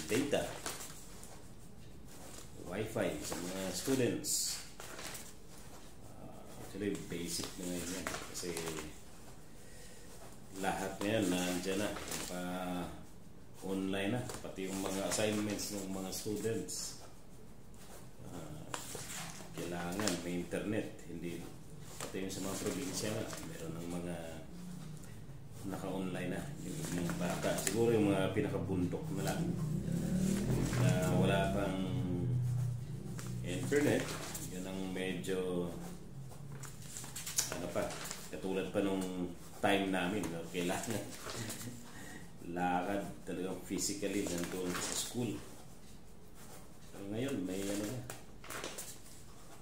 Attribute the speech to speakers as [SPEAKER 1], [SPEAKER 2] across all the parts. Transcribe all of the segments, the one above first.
[SPEAKER 1] data, Wi-Fi sa mga students. Actually, basic na ngayon yan. Kasi lahat ngayon nandiyan na. Online na. Pati yung mga assignments ng mga students. Kailangan may internet. Hindi, pati yung sa mga probinsya na, meron ng mga naka-online na. Yung mga bata. Siguro yung mga pinakabundok na lang. Wala pang internet. Yun ang medyo katulad pa nung time namin, no? Kailangan lakad talagang physically nandun sa school. Pero ngayon may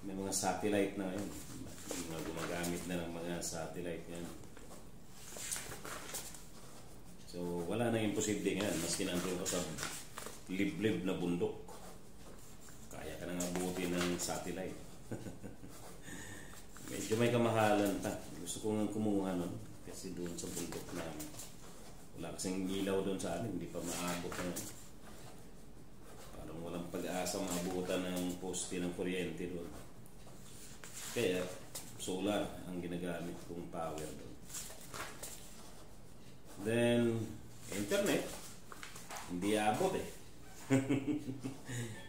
[SPEAKER 1] may mga satellite na ngayon, gumagamit na ng mga satellite ngayon. So wala nang imposible ngayon, maski nandun ka sa liblib na bundok, kaya ka nang abutin ng satellite. Medyo may kamahalan pa. Gusto ko nga kumuha nun kasi doon sa bundok namin wala kasing ilaw doon sa amin, hindi pa maabot na. Parang walang pag-asa maabutan ng poste ng kuryente doon. Kaya solar ang ginagamit kong power doon. Then internet hindi aabot eh.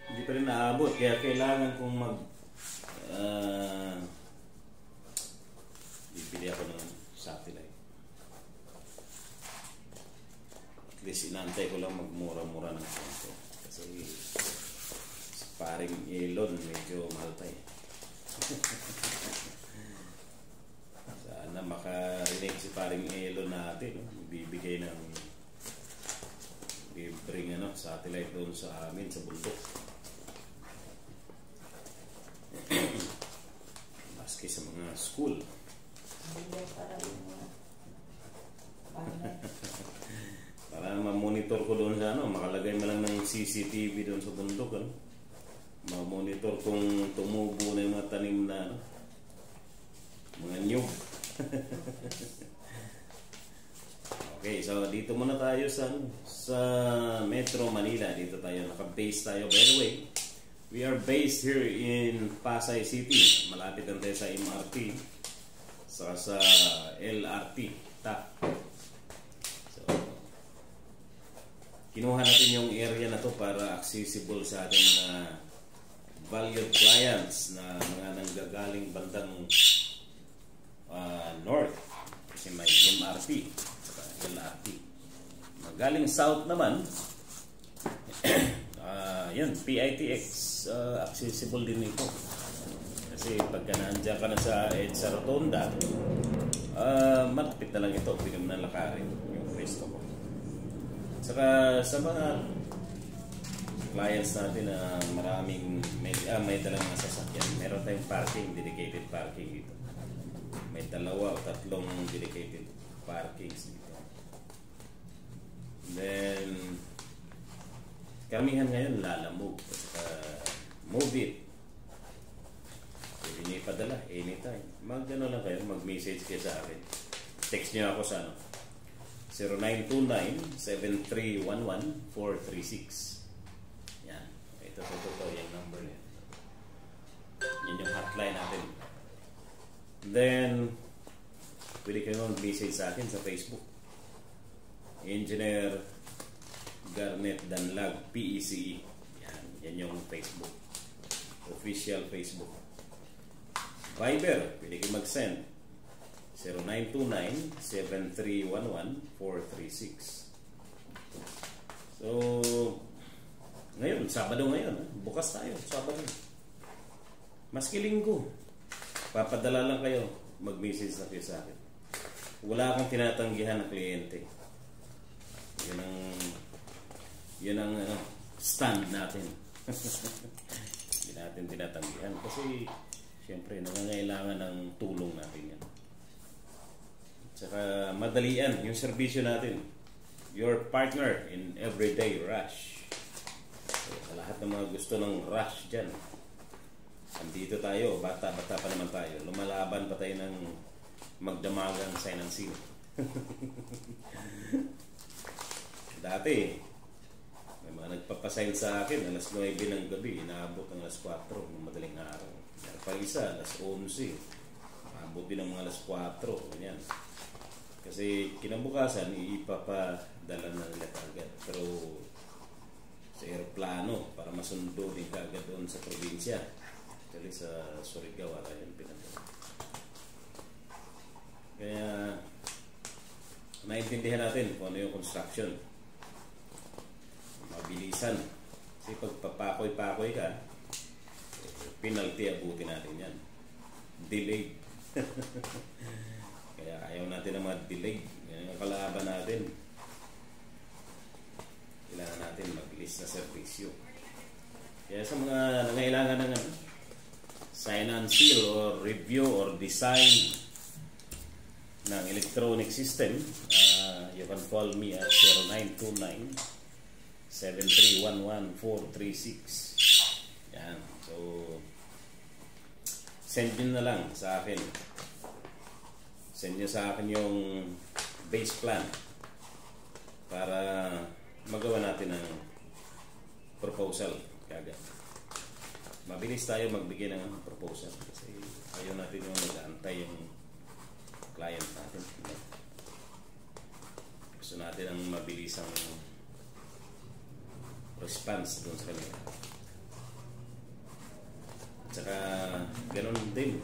[SPEAKER 1] Hindi pa rin naabot, kaya kailangan kong bibili ako ng satellite. At least inantay ko lang magmura-mura ng konti. Kasi si paring Elon medyo mahal pa eh. Sana makarinig si paring Elon natin, no? Bibigay ng libreng satellite doon sa amin sa bundok. Maski sa mga school. Para ma-monitor ko doon sa makalagay mo lang ng CCTV doon sa bundok, ma-monitor kung tumubo na yung mga tanim na mga nyug. Okay, so dito muna tayo sa Metro Manila. Dito tayo, naka-base tayo. By the way, we are based here in Pasay City. Malapit lang tayo sa MRT, sa LRT, TAP. So, kinuha natin yung area na to para accessible sa ating mga valued clients na mga nanggagaling bandang north. Kasi may MRT, saka LRT. Magaling south naman, yan, PITX, accessible din ito. Kasi pagka nandiyan ka na sa EDSA Rotonda, malapit na lang ito, pwede mo na lakarin yung presto ko. Saka sa mga clients natin na maraming may dalang mga sasakyan, meron tayong parking, dedicated parking dito. May 2 o 3 dedicated parkings dito. Then karamihan ngayon lalamove, move it. Pwede nyo ipadala anytime. Mag-ano lang kayo, mag-message kayo sa akin. Text nyo ako sa 0929-7311-436. Yan. Ito yung number niya. Yan yung hotline natin. Then pwede kayo mag-message sa akin sa Facebook. Engineer Garnet Danlag PECE. Yan yung Facebook. Official Facebook. Viber, pwede kayo mag-send 0929-7311-436. So ngayon, Sabado ngayon, bukas tayo, Sabado. Maski Linggo, papadala lang kayo, mag-message na kayo sa akin. Wala akong tinatanggihan na kliyente. Yun ang stand natin. Hindi natin tinatanggihan kasi siyempre nangangailangan ng tulong natin yan. Tsaka madalian yung serbisyo natin. Your partner in everyday rush. So, lahat ng mga gusto ng rush dyan, andito tayo, bata pa naman tayo. Lumalaban pa tayo ng magdamagang financing. Dati may mga nagpapasign sa akin alas 9 ng gabi, inaabot ng alas 4 ng madaling araw. Pa isa, alas 11, abot din ng mga alas 4, ganyan. Kasi kinabukasan, ipapadala na nila kagad. Pero sa aeroplano, para masundo din kagad doon sa probinsya. Actually sa Surigao, wala yung pinadala. Kaya, naintindihan natin kung ano yung construction. Mabilisan. Kasi pag papakoy-pakoy ka, penalty, abutin natin yan. Delayed. Kaya ayaw natin ng mga delayed. Yan yung kalaban natin. Kailangan natin mabilis na servisyo. Kaya sa mga nangailangan ng sign and seal or review or design ng electronic system, you can call me at 0929-7311436. Yan. So, send nyo na lang sa akin. Send nyo sa akin yung base plan para magawa natin ng proposal kagad. Mabilis tayo magbigay ng proposal kasi ayaw natin yung nag-aantay yung client natin. Gusto natin ang mabilisang response doon sa kanila. At saka ganun din,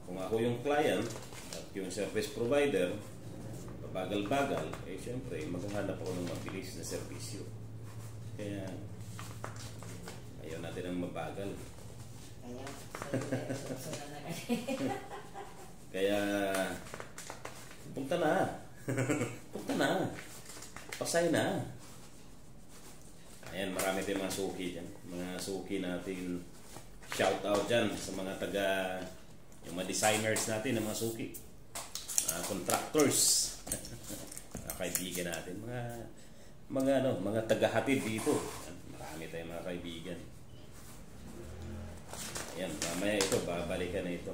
[SPEAKER 1] kung ako yung client at yung service provider, bagal-bagal, eh syempre maghahanap ako ng mabilis na serbisyo. Kaya ayaw natin ang mabagal. Kaya punta na. Punta na. Pasay na. Ayan, marami tayong mga suki dyan. Mga suki natin, shout out dyan sa mga taga, yung mga designers natin, ng mga suki, contractors, mga kaibigan natin, mga tagahatid dito. Marami tayong mga kaibigan. Ayan, mamaya ito, babalikan na ito.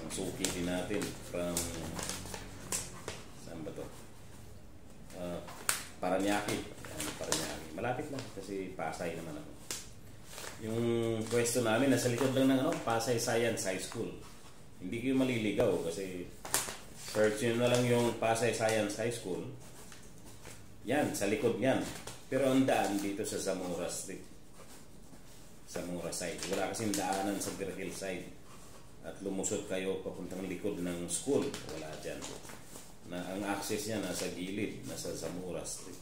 [SPEAKER 1] Ang suki din natin from, saan ba ito? Paranaque. Paranaque. Malapit lang kasi Pasay naman ako. Yung pwesto namin nasa likod lang ng Pasay Science High School. Hindi kayo maliligaw kasi search nyo na lang yung Pasay Science High School. Yan, sa likod yan. Pero ang daan dito sa Zamora Street. Zamora side. Wala kasing daanan sa Virgil side. At lumusot kayo papuntang likod ng school. Wala dyan. Ang access niya nasa gilid, nasa Zamora Street.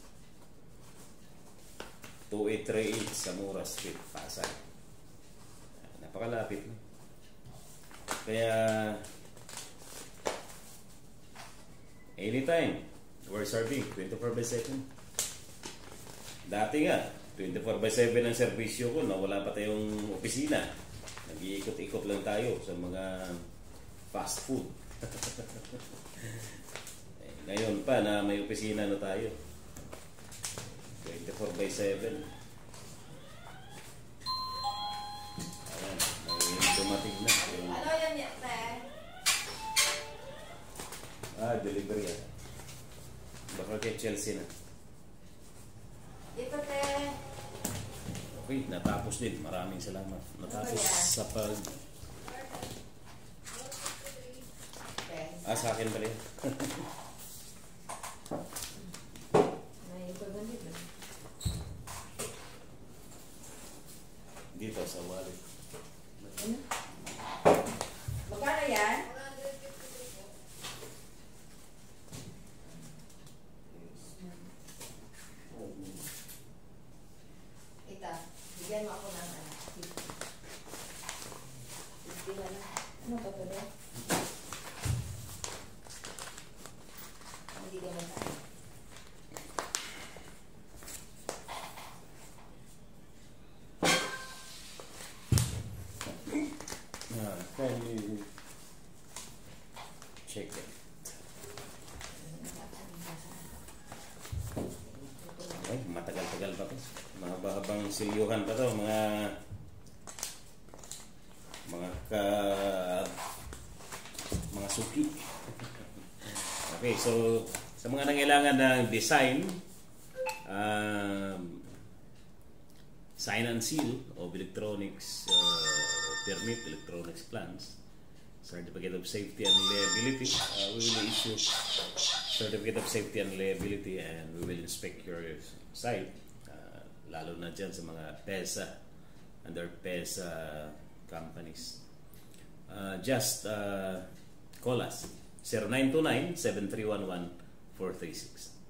[SPEAKER 1] 2838 Zamora Street, Pasay. Napakalapit. Kaya anytime we're serving 24/7. Dati nga 24/7 ang serbisyo ko na wala pa tayong opisina. Nag-iikot-ikot lang tayo sa mga fast food. Ngayon pa na may opisina na tayo. 24/7. Ayan, may dumating na.
[SPEAKER 2] Ano yan yan, te?
[SPEAKER 1] Delivery yan. Baka kay Chelsea na.
[SPEAKER 2] Ito, te.
[SPEAKER 1] Okay, natapos din. Maraming salamat. Natapos sa pag... sa akin pala yan. Dito sa wallet.
[SPEAKER 2] Magkano yan? Ito, bigyan mo ako ng 50 na lang. Ano ba ito ba? Hindi naman tayo.
[SPEAKER 1] Can you check it? Okay, matagal-tagal pa to. Mahaba-habang silyuhan pa to. Mga suki. Okay, so sa mga nangailangan ng design, sign and seal of electronics permit, electronics plans, certificate of safety and liability. We will issue certificate of safety and liability, and we will inspect your site, lalo na dyan sa mga PESA, under PESA companies. Just call us 0929-7311-436.